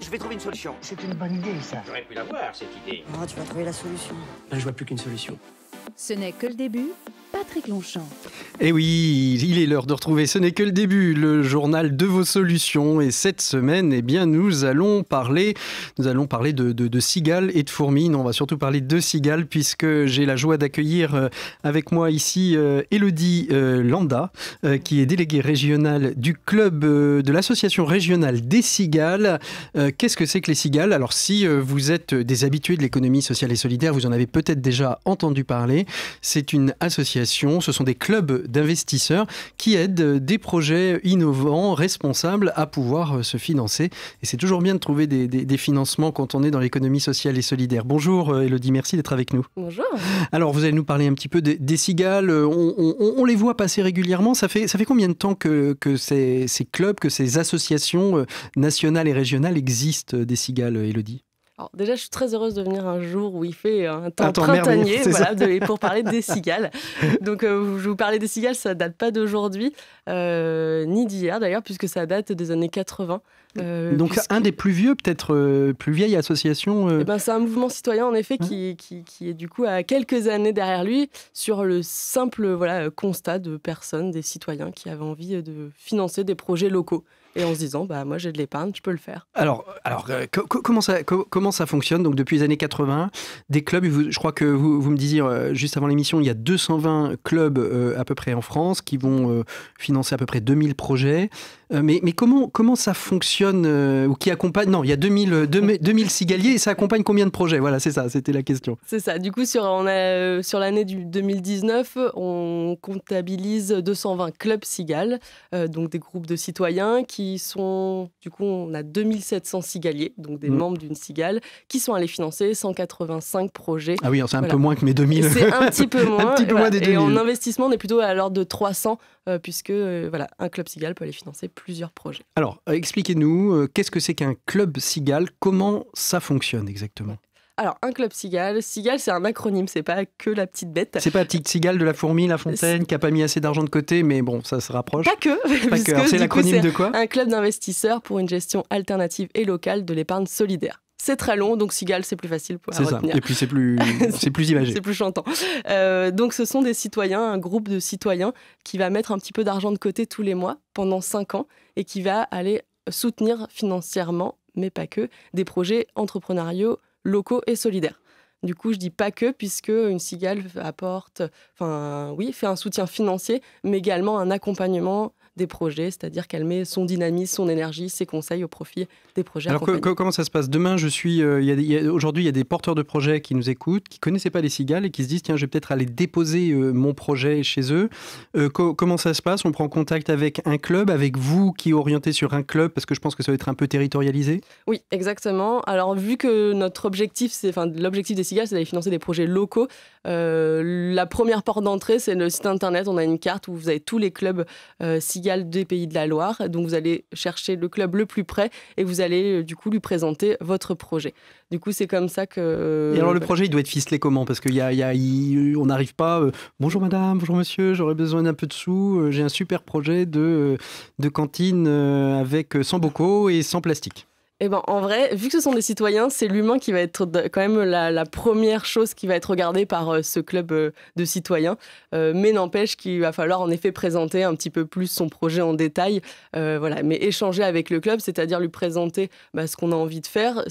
Je vais trouver une solution. C'est une bonne idée, ça. J'aurais pu l'avoir, cette idée. Oh, tu vas trouver la solution. Je vois plus qu'une solution. Ce n'est que le début, Patrick Longchamp. Et oui, il est l'heure de retrouver Ce n'est que le début, le journal de vos solutions. Et cette semaine, eh bien, nous allons parler de cigales et de fourmis. Non, on va surtout parler de cigales puisque j'ai la joie d'accueillir avec moi ici Élodie Landa, qui est déléguée régionale du club de l'association régionale des cigales. Qu'est-ce que c'est que les cigales? Alors, si vous êtes des habitués de l'économie sociale et solidaire, vous en avez peut-être déjà entendu parler. C'est une association, ce sont des clubs d'investisseurs qui aident des projets innovants, responsables à pouvoir se financer. Et c'est toujours bien de trouver des financements quand on est dans l'économie sociale et solidaire. Bonjour Élodie, merci d'être avec nous. Bonjour. Alors vous allez nous parler un petit peu des cigales. On les voit passer régulièrement. Ça fait combien de temps que ces clubs, que ces associations nationales et régionales existent des cigales, Élodie? Alors déjà, je suis très heureuse de venir un jour où il fait un temps printanier, pour parler des cigales. Donc, je vais vous parler des cigales, ça date pas d'aujourd'hui, ni d'hier d'ailleurs, puisque ça date des années 80. Donc, un des plus vieux, peut-être plus vieille association c'est un mouvement citoyen, en effet, qui est du coup à quelques années derrière lui, sur le simple constat de personnes, des citoyens qui avaient envie de financer des projets locaux. Et en se disant, moi j'ai de l'épargne, je peux le faire. Alors comment ça fonctionne? Donc depuis les années 80, des clubs, je crois que vous me disiez juste avant l'émission, il y a 220 clubs à peu près en France qui vont financer à peu près 2000 projets. Mais comment ça fonctionne ou qui accompagne? Non, il y a 2000 cigaliers et ça accompagne combien de projets? Voilà, c'est ça, c'était la question. C'est ça. Du coup, sur l'année 2019, on comptabilise 220 clubs cigales, donc des groupes de citoyens qui sont... Du coup, on a 2700 cigaliers, donc des membres d'une cigale, qui sont allés financer 185 projets. Ah oui, c'est un peu moins que mes 2000. C'est un petit peu moins. Un petit peu moins des 2000. Et en investissement, on est plutôt à l'ordre de 300, puisque un club cigale peut aller financer plusieurs projets. Alors, expliquez-nous, qu'est-ce que c'est qu'un club cigale? Comment ça fonctionne exactement? Alors, un club cigale, c'est un acronyme, c'est pas que la petite bête. C'est pas la petite cigale de la fourmi, la fontaine, qui n'a pas mis assez d'argent de côté, mais bon, ça se rapproche. Pas que. Pas que. Alors, c'est l'acronyme de quoi? Un club d'investisseurs pour une gestion alternative et locale de l'épargne solidaire. C'est très long, donc cigale, c'est plus facile pour retenir. C'est ça, et puis c'est plus imagé. C'est plus chantant. Donc ce sont des citoyens, un groupe de citoyens qui va mettre un petit peu d'argent de côté tous les mois pendant 5 ans et qui va aller soutenir financièrement, mais pas que, des projets entrepreneuriaux locaux et solidaires. Du coup, je dis pas que, puisque une cigale fait un soutien financier, mais également un accompagnement des projets, c'est-à-dire qu'elle met son dynamisme, son énergie, ses conseils au profit des projets. Alors comment ça se passe? Demain, aujourd'hui, il y a des porteurs de projets qui nous écoutent, qui ne connaissaient pas les cigales et qui se disent, tiens, je vais peut-être aller déposer mon projet chez eux. Comment ça se passe? On prend contact avec un club, avec vous qui orientez sur un club, parce que je pense que ça va être un peu territorialisé. Oui, exactement. Alors, vu que l'objectif des cigales, c'est d'aller financer des projets locaux, la première porte d'entrée, c'est le site internet. On a une carte où vous avez tous les clubs cigales des Pays de la Loire. Donc, vous allez chercher le club le plus près et vous allez du coup lui présenter votre projet. Du coup, c'est comme ça que... Et alors, le projet, il doit être ficelé comment? Parce qu'on n'arrive pas... bonjour madame, bonjour monsieur, j'aurais besoin d'un peu de sous. J'ai un super projet de cantine avec sans bocaux et sans plastique. En vrai, vu que ce sont des citoyens, c'est l'humain qui va être quand même la première chose qui va être regardée par ce club de citoyens. Mais n'empêche qu'il va falloir en effet présenter un petit peu plus son projet en détail. Mais échanger avec le club, c'est-à-dire lui présenter ce qu'on a envie de faire.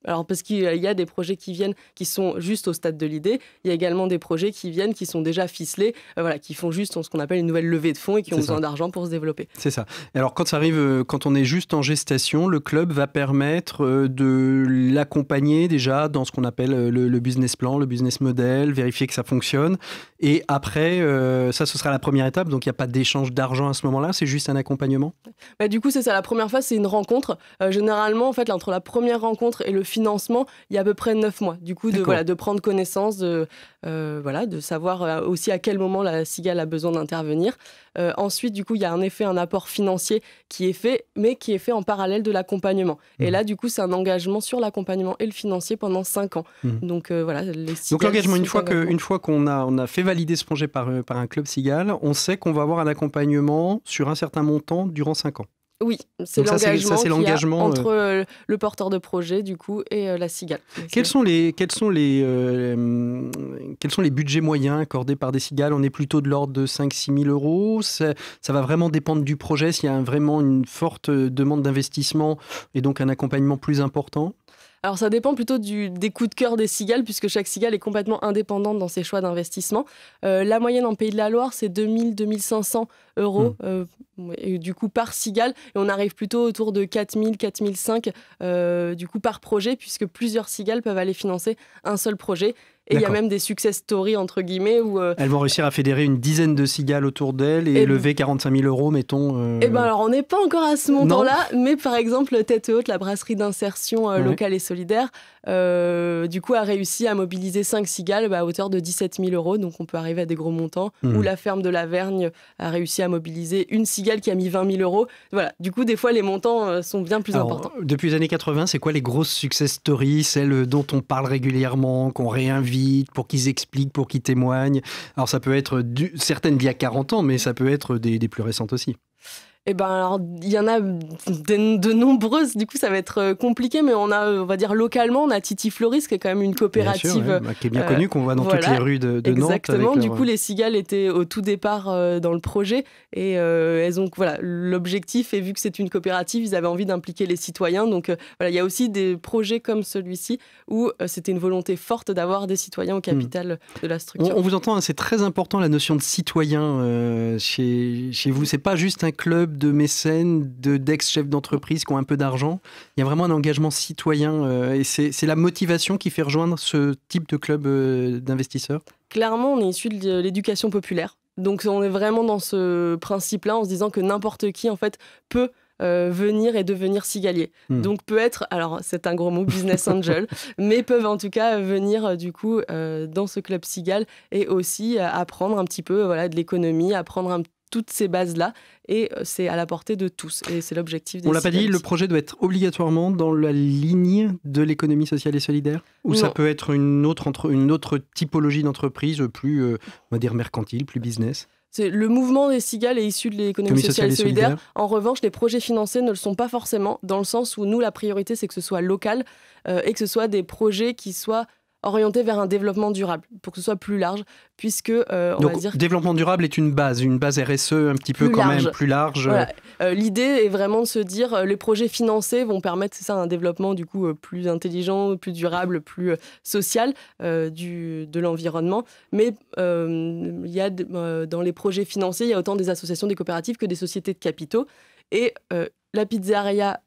Alors, parce qu'il y a des projets qui viennent, qui sont juste au stade de l'idée. Il y a également des projets qui viennent, qui sont déjà ficelés, qui font juste ce qu'on appelle une nouvelle levée de fonds et qui ont besoin d'argent pour se développer. C'est ça. Alors, quand on est juste en gestation, le club va permettre de l'accompagner déjà dans ce qu'on appelle le business plan, le business model, vérifier que ça fonctionne. Et après, ce sera la première étape. Donc, il n'y a pas d'échange d'argent à ce moment-là, c'est juste un accompagnement. Du coup, c'est ça. La première phase, c'est une rencontre. Généralement, en fait, entre la première rencontre et le financement, il y a à peu près 9 mois. Du coup, de prendre connaissance, de savoir aussi à quel moment la cigale a besoin d'intervenir. Ensuite, du coup, il y a en effet un apport financier qui est fait, mais qui est fait en parallèle de l'accompagnement. Et là, du coup, c'est un engagement sur l'accompagnement et le financier pendant 5 ans. Donc, donc l'engagement, une fois qu'on a fait valider ce projet par un club cigale, on sait qu'on va avoir un accompagnement sur un certain montant durant 5 ans. Oui, c'est Donc ça, c'est l'engagement entre le porteur de projet du coup et la cigale. Quels sont les budgets moyens accordés par des cigales? On est plutôt de l'ordre de 5-6 000 euros. Ça va vraiment dépendre du projet, s'il y a vraiment une forte demande d'investissement et donc un accompagnement plus important. Alors ça dépend plutôt des coups de cœur des cigales, puisque chaque cigale est complètement indépendante dans ses choix d'investissement. La moyenne en Pays de la Loire, c'est 2 500 euros et du coup par cigale. Et on arrive plutôt autour de 4 000, 4 500 du coup par projet, puisque plusieurs cigales peuvent aller financer un seul projet. Et il y a même des success stories, entre guillemets, où... Elles vont réussir à fédérer une dizaine de cigales autour d'elles et lever 45 000 euros, mettons. Eh ben alors, on n'est pas encore à ce montant-là, mais par exemple, Tête Haute, la brasserie d'insertion locale et solidaire, du coup, a réussi à mobiliser 5 cigales à hauteur de 17 000 euros, donc on peut arriver à des gros montants. Ou la ferme de la Vergne a réussi à mobiliser une cigale qui a mis 20 000 euros. Voilà, du coup, des fois, les montants sont bien plus importants. Depuis les années 80, c'est quoi les grosses success stories, celles dont on parle régulièrement, qu'on réinvite pour qu'ils expliquent, pour qu'ils témoignent? Alors ça peut être certaines d'il y a 40 ans, mais ça peut être des plus récentes aussi. Eh ben alors, il y en a de nombreuses, du coup ça va être compliqué, mais on va dire localement, on a Titi Floris, qui est quand même une coopérative. Bien sûr, qui est bien connue, qu'on voit dans toutes les rues de Nantes. Exactement, du coup les cigales étaient au tout départ dans le projet, et elles ont, l'objectif, et vu que c'est une coopérative, ils avaient envie d'impliquer les citoyens, donc il y a aussi des projets comme celui-ci, où c'était une volonté forte d'avoir des citoyens au capital de la structure. On vous entend, c'est très important la notion de citoyen chez vous, c'est pas juste un club de mécènes, d'ex-chefs d'entreprise qui ont un peu d'argent. Il y a vraiment un engagement citoyen et c'est la motivation qui fait rejoindre ce type de club d'investisseurs. Clairement, on est issu de l'éducation populaire. Donc on est vraiment dans ce principe-là en se disant que n'importe qui en fait peut venir et devenir cigalier. Donc peut être, alors c'est un gros mot, business angel, mais peuvent en tout cas venir du coup dans ce club cigale et aussi apprendre un petit peu de l'économie, apprendre toutes ces bases-là, et c'est à la portée de tous. Et c'est l'objectif des On l'a pas dit, le projet doit être obligatoirement dans la ligne de l'économie sociale et solidaire? Ou ça peut être une autre typologie d'entreprise, plus, on va dire, mercantile, plus business? Le mouvement des cigales est issu de l'économie sociale et solidaire. En revanche, les projets financés ne le sont pas forcément, dans le sens où nous, la priorité, c'est que ce soit local et que ce soit des projets qui soient orienté vers un développement durable, pour que ce soit plus large, puisque Donc, développement durable est une base RSE un petit peu quand même plus large. Voilà. L'idée est vraiment de se dire les projets financés vont permettre un développement du coup plus intelligent, plus durable, plus social de l'environnement. Mais il y a dans les projets financés, il y a autant des associations, des coopératives que des sociétés de capitaux. Et la pizzeria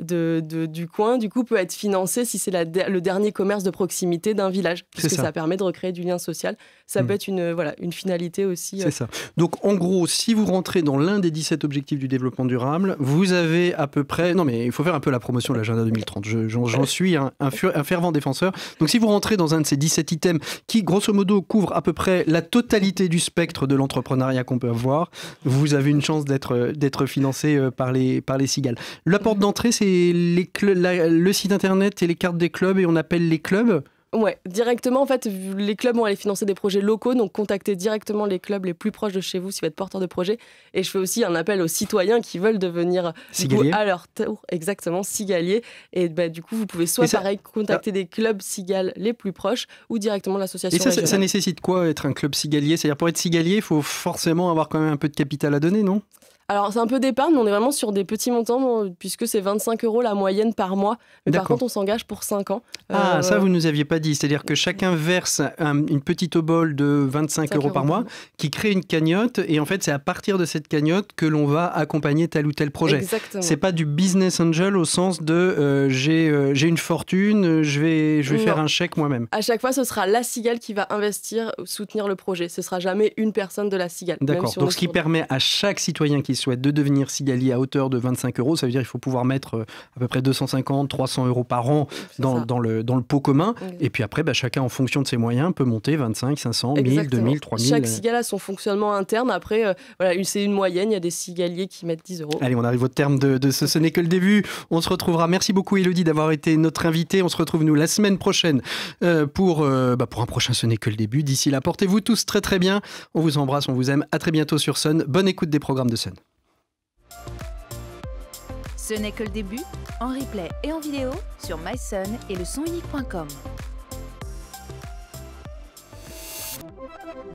du coin, du coup, peut être financé si c'est le dernier commerce de proximité d'un village, puisque ça permet de recréer du lien social. Ça peut être une finalité aussi. C'est ça. Donc, en gros, si vous rentrez dans l'un des 17 objectifs du développement durable, vous avez à peu près... Non, mais il faut faire un peu la promotion de l'agenda 2030. J'en suis un fervent défenseur. Donc, si vous rentrez dans un de ces 17 items qui, grosso modo, couvrent à peu près la totalité du spectre de l'entrepreneuriat qu'on peut avoir, vous avez une chance d'être financé par les cigales. La porte d'entrée, c'est le site internet et les cartes des clubs, et on appelle les clubs. Ouais, directement, en fait, les clubs vont aller financer des projets locaux, donc contactez directement les clubs les plus proches de chez vous si vous êtes porteur de projet. Et je fais aussi un appel aux citoyens qui veulent devenir à leur tour, exactement, cigaliers. Et du coup, vous pouvez soit contacter des clubs cigales les plus proches ou directement l'association régionale. Ça nécessite quoi, être un club cigalier? C'est-à-dire, pour être cigalier, il faut forcément avoir quand même un peu de capital à donner, non? Alors, c'est un peu d'épargne, mais on est vraiment sur des petits montants, puisque c'est 25 € la moyenne par mois. Mais par contre, on s'engage pour 5 ans. Ça, vous ne nous aviez pas dit. C'est-à-dire que chacun verse une petite obole de 25 € par mois qui crée une cagnotte. Et en fait, c'est à partir de cette cagnotte que l'on va accompagner tel ou tel projet. Exactement. C'est pas du business angel au sens de j'ai une fortune, je vais faire un chèque moi-même. À chaque fois, ce sera la cigale qui va investir, soutenir le projet. Ce sera jamais une personne de la cigale. D'accord. Donc, ce qui permet à chaque citoyen qui souhaite de devenir cigalier à hauteur de 25 €, ça veut dire qu'il faut pouvoir mettre à peu près 250, 300 € par an dans le pot commun. Et puis après, chacun, en fonction de ses moyens, peut monter 25, 500, 1000, 2000, 3000. Chaque cigale a son fonctionnement interne. Après, c'est une moyenne. Il y a des cigaliers qui mettent 10 €. Allez, on arrive au terme de ce n'est que le début. On se retrouvera. Merci beaucoup, Élodie, d'avoir été notre invitée. On se retrouve, nous, la semaine prochaine pour un prochain Ce n'est que le début. D'ici là, portez-vous tous très, très bien. On vous embrasse, on vous aime. À très bientôt sur Sun. Bonne écoute des programmes de Sun. Ce n'est que le début, en replay et en vidéo sur myson et le sonunique.com.